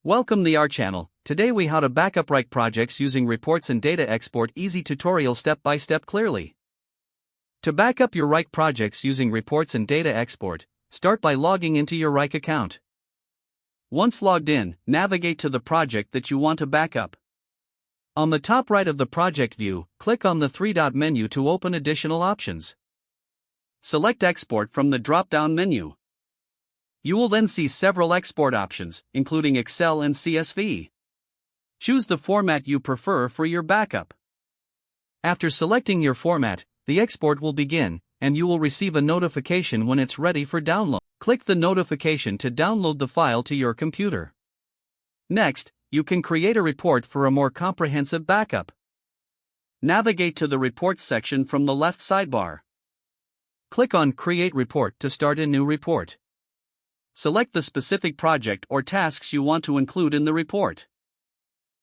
Welcome to our channel. Today we how to backup Wrike projects using reports and data export. Easy tutorial step by step clearly. To backup your Wrike projects using reports and data export, start by logging into your Wrike account. Once logged in, navigate to the project that you want to backup. On the top right of the project view, click on the three-dot menu to open additional options. Select Export from the drop-down menu. You will then see several export options, including Excel and CSV. Choose the format you prefer for your backup. After selecting your format, the export will begin, and you will receive a notification when it's ready for download. Click the notification to download the file to your computer. Next, you can create a report for a more comprehensive backup. Navigate to the Reports section from the left sidebar. Click on Create Report to start a new report. Select the specific project or tasks you want to include in the report.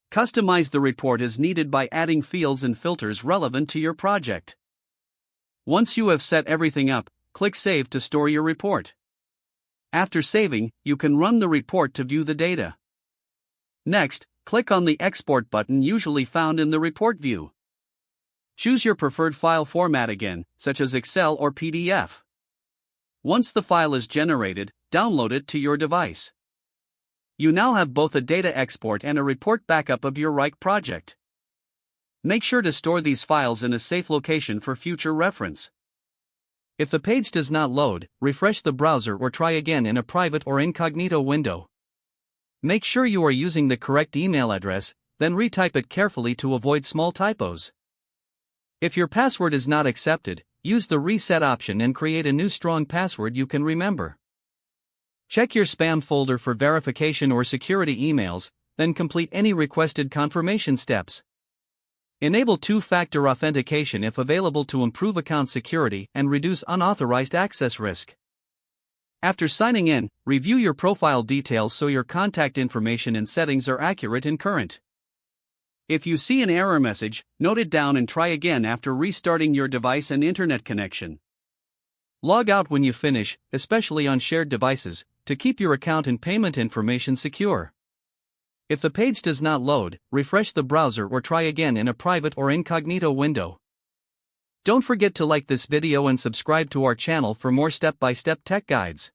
Customize the report as needed by adding fields and filters relevant to your project. Once you have set everything up, click Save to store your report. After saving, you can run the report to view the data. Next, click on the Export button usually found in the report view. Choose your preferred file format again, such as Excel or PDF. Once the file is generated, download it to your device. You now have both a data export and a report backup of your Wrike project. Make sure to store these files in a safe location for future reference. If the page does not load, refresh the browser or try again in a private or incognito window. Make sure you are using the correct email address, then retype it carefully to avoid small typos. If your password is not accepted, use the reset option and create a new strong password you can remember. Check your spam folder for verification or security emails, then complete any requested confirmation steps. Enable two-factor authentication if available to improve account security and reduce unauthorized access risk. After signing in, review your profile details so your contact information and settings are accurate and current. If you see an error message, note it down and try again after restarting your device and internet connection. Log out when you finish, especially on shared devices, to keep your account and payment information secure. If the page does not load, refresh the browser or try again in a private or incognito window. Don't forget to like this video and subscribe to our channel for more step-by-step tech guides.